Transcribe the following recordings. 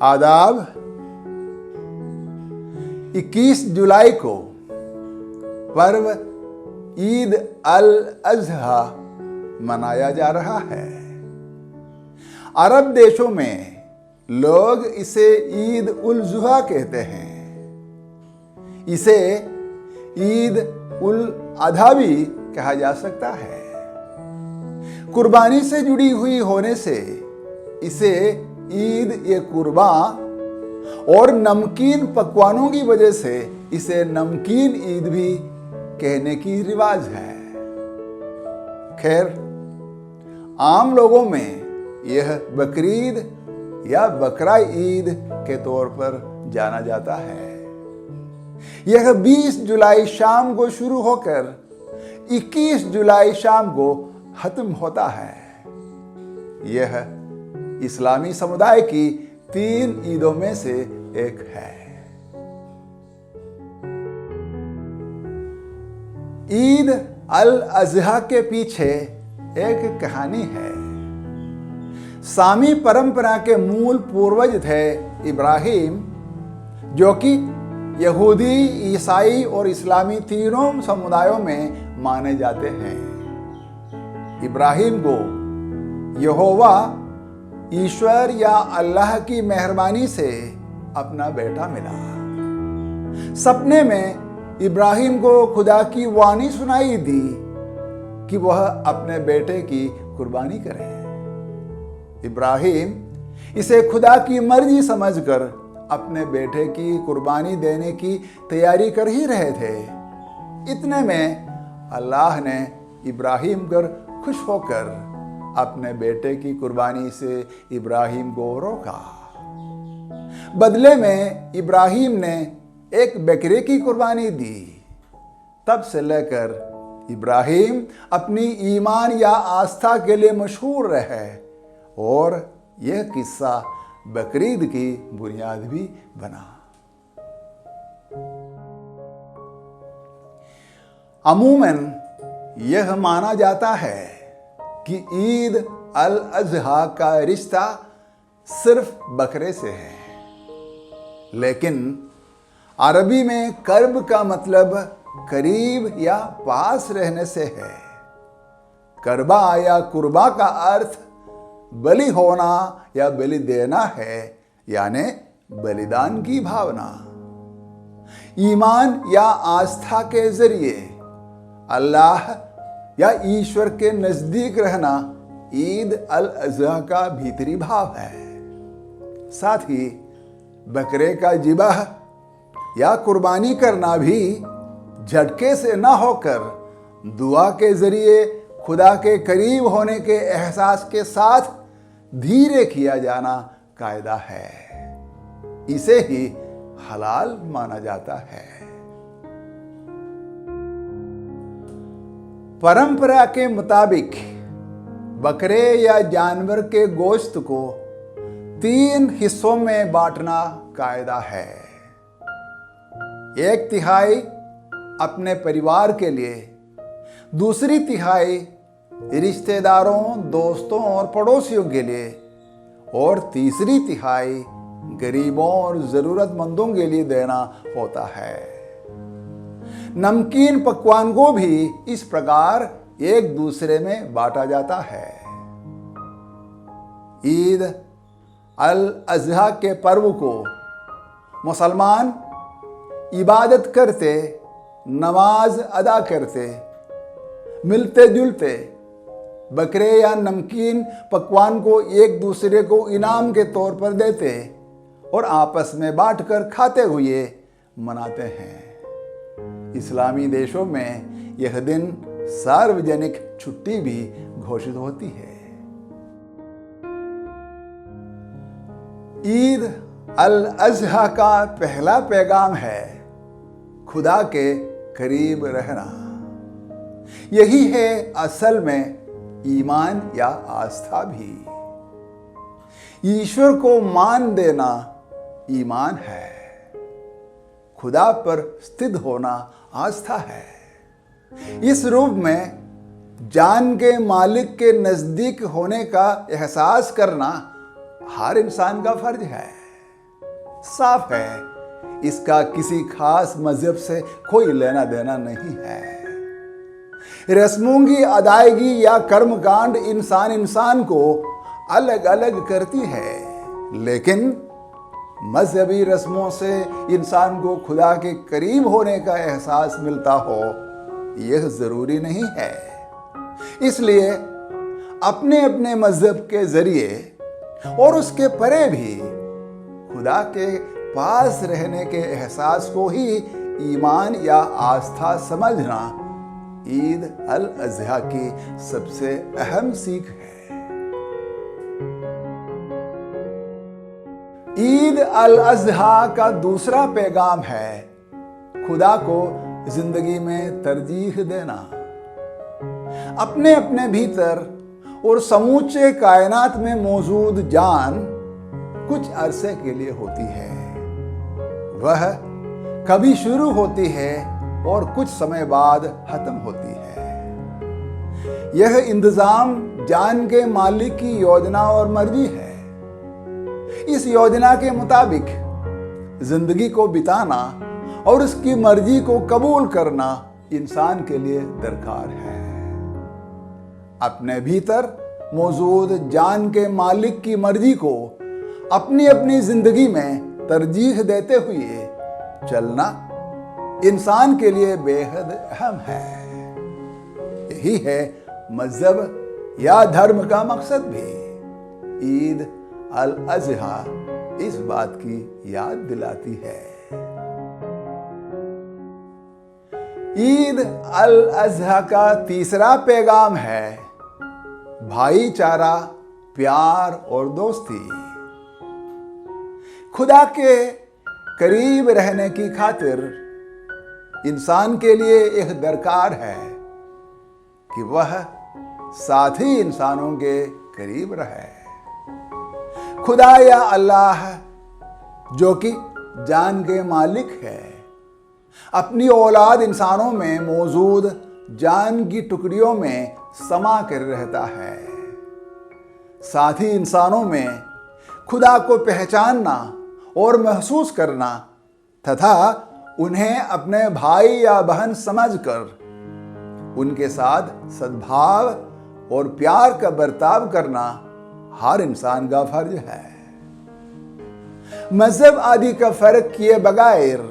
आदाब। 21 जुलाई को पर्व ईद अल अज़हा मनाया जा रहा है। अरब देशों में लोग इसे ईद उल जुहा कहते हैं। इसे ईद उल अधा भी कहा जा सकता है। कुर्बानी से जुड़ी हुई होने से इसे ईद ए कुर्बान और नमकीन पकवानों की वजह से इसे नमकीन ईद भी कहने की रिवाज है। खैर, आम लोगों में यह बकरीद या बकरा ईद के तौर पर जाना जाता है। यह 20 जुलाई शाम को शुरू होकर 21 जुलाई शाम को खत्म होता है। यह इस्लामी समुदाय की 3 ईदों में से एक है। ईद अल अज़हा के पीछे एक कहानी है। सामी परंपरा के मूल पूर्वज थे इब्राहिम, जो कि यहूदी, ईसाई और इस्लामी तीनों समुदायों में माने जाते हैं। इब्राहिम को यहोवा ईश्वर या अल्लाह की मेहरबानी से अपना बेटा मिला। सपने में इब्राहिम को खुदा की वाणी सुनाई दी कि वह अपने बेटे की कुर्बानी करे। इब्राहिम इसे खुदा की मर्जी समझकर अपने बेटे की कुर्बानी देने की तैयारी कर ही रहे थे। इतने में अल्लाह ने इब्राहिम पर खुश होकर अपने बेटे की कुर्बानी से इब्राहिम को रोका। बदले में इब्राहिम ने एक बकरे की कुर्बानी दी। तब से लेकर इब्राहिम अपनी ईमान या आस्था के लिए मशहूर रहे और यह किस्सा बकरीद की बुनियाद भी बना। अमूमन यह माना जाता है कि ईद अल अज़हा का रिश्ता सिर्फ बकरे से है, लेकिन अरबी में कर्ब का मतलब करीब या पास रहने से है। करबा या कुर्बा का अर्थ बलि होना या बलि देना है, यानी बलिदान की भावना। ईमान या आस्था के जरिए अल्लाह या ईश्वर के नजदीक रहना ईद अल अज़हा का भीतरी भाव है। साथ ही बकरे का ज़िबह या कुर्बानी करना भी झटके से न होकर दुआ के जरिए खुदा के करीब होने के एहसास के साथ धीरे किया जाना कायदा है। इसे ही हलाल माना जाता है। परंपरा के मुताबिक बकरे या जानवर के गोश्त को 3 हिस्सों में बांटना कायदा है। 1/3 अपने परिवार के लिए, 2/3 रिश्तेदारों, दोस्तों और पड़ोसियों के लिए और 3/3 गरीबों और ज़रूरतमंदों के लिए देना होता है। नमकीन पकवान को भी इस प्रकार एक दूसरे में बांटा जाता है। ईद अल अज़हा के पर्व को मुसलमान इबादत करते, नमाज अदा करते, मिलते जुलते बकरे या नमकीन पकवान को एक दूसरे को इनाम के तौर पर देते और आपस में बांटकर खाते हुए मनाते हैं। इस्लामी देशों में यह दिन सार्वजनिक छुट्टी भी घोषित होती है। ईद अल अज़हा का पहला पैगाम है खुदा के करीब रहना। यही है असल में ईमान या आस्था भी। ईश्वर को मान देना ईमान है। खुदा पर स्थित होना आस्था है। इस रूप में जान के मालिक के नजदीक होने का एहसास करना हर इंसान का फर्ज है। साफ है, इसका किसी खास मजहब से कोई लेना देना नहीं है। रस्मों की अदायगी या कर्मकांड इंसान को अलग अलग करती है, लेकिन मजहबी रस्मों से इंसान को खुदा के करीब होने का एहसास मिलता हो, यह जरूरी नहीं है। इसलिए अपने अपने मजहब के जरिए और उसके परे भी खुदा के पास रहने के एहसास को ही ईमान या आस्था समझना ईद अल अज़हा की सबसे अहम सीख है। ईद अल अज़हा का दूसरा पैगाम है खुदा को जिंदगी में तरजीह देना। अपने अपने भीतर और समूचे कायनात में मौजूद जान कुछ अरसे के लिए होती है। वह कभी शुरू होती है और कुछ समय बाद खत्म होती है। यह इंतजाम जान के मालिक की योजना और मर्जी है। इस योजना के मुताबिक जिंदगी को बिताना और उसकी मर्जी को कबूल करना इंसान के लिए दरकार है। अपने भीतर मौजूद जान के मालिक की मर्जी को अपनी अपनी जिंदगी में तरजीह देते हुए चलना इंसान के लिए बेहद अहम है। यही है मजहब या धर्म का मकसद भी। ईद अल अज़हा इस बात की याद दिलाती है। ईद अल अज़हा का तीसरा पैगाम है भाईचारा, प्यार और दोस्ती। खुदा के करीब रहने की खातिर इंसान के लिए यह दरकार है कि वह साथी इंसानों के करीब रहे। खुदा या अल्लाह जो कि जान के मालिक है, अपनी औलाद इंसानों में मौजूद जान की टुकड़ियों में समा कर रहता है। साथी इंसानों में खुदा को पहचानना और महसूस करना तथा उन्हें अपने भाई या बहन समझकर उनके साथ सद्भाव और प्यार का बर्ताव करना हर इंसान का फर्ज है। मजहब आदि का फर्क किए बगैर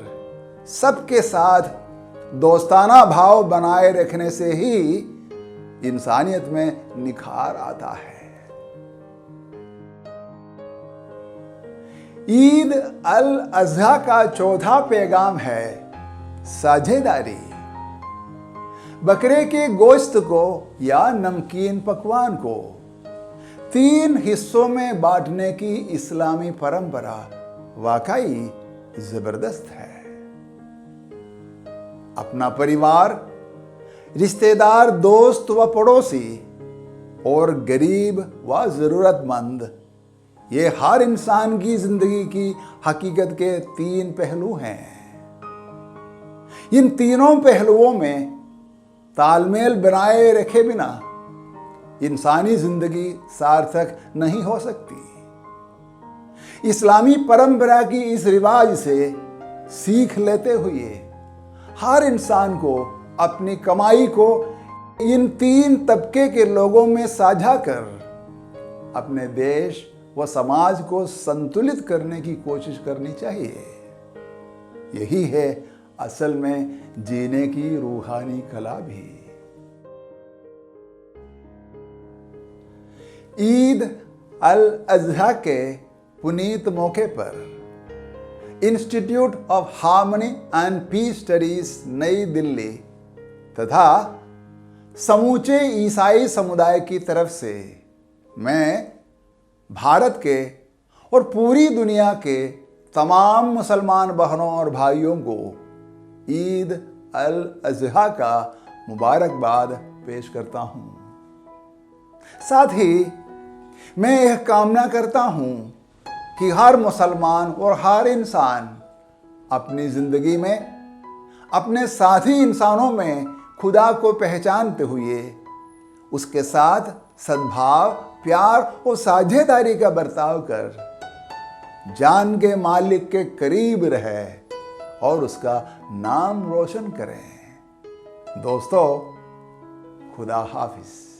सबके साथ दोस्ताना भाव बनाए रखने से ही इंसानियत में निखार आता है। ईद अल अज़हा का चौथा पैगाम है साझेदारी। बकरे के गोश्त को या नमकीन पकवान को 3 हिस्सों में बांटने की इस्लामी परंपरा वाकई जबरदस्त है। अपना परिवार, रिश्तेदार, दोस्त व पड़ोसी और गरीब व जरूरतमंद, ये हर इंसान की जिंदगी की हकीकत के 3 पहलू हैं। इन तीनों पहलुओं में तालमेल बनाए रखे बिना इंसानी जिंदगी सार्थक नहीं हो सकती। इस्लामी परंपरा की इस रिवाज से सीख लेते हुए हर इंसान को अपनी कमाई को इन 3 तबके के लोगों में साझा कर अपने देश व समाज को संतुलित करने की कोशिश करनी चाहिए। यही है असल में जीने की रूहानी कला भी। ईद अल अज़हा के पुनीत मौके पर institute of harmony and peace studies New Delhi तथा समूचे ईसाई समुदाय की तरफ से मैं भारत के और पूरी दुनिया के तमाम मुसलमान बहनों और भाइयों को ईद अल अज़हा का मुबारकबाद पेश करता हूँ। साथ ही मैं यह कामना करता हूँ कि हर मुसलमान और हर इंसान अपनी ज़िंदगी में अपने साथी इंसानों में खुदा को पहचानते हुए उसके साथ सद्भाव, प्यार और साझेदारी का बर्ताव कर जान के मालिक के करीब रहे और उसका नाम रोशन करें। दोस्तों, खुदा हाफिज।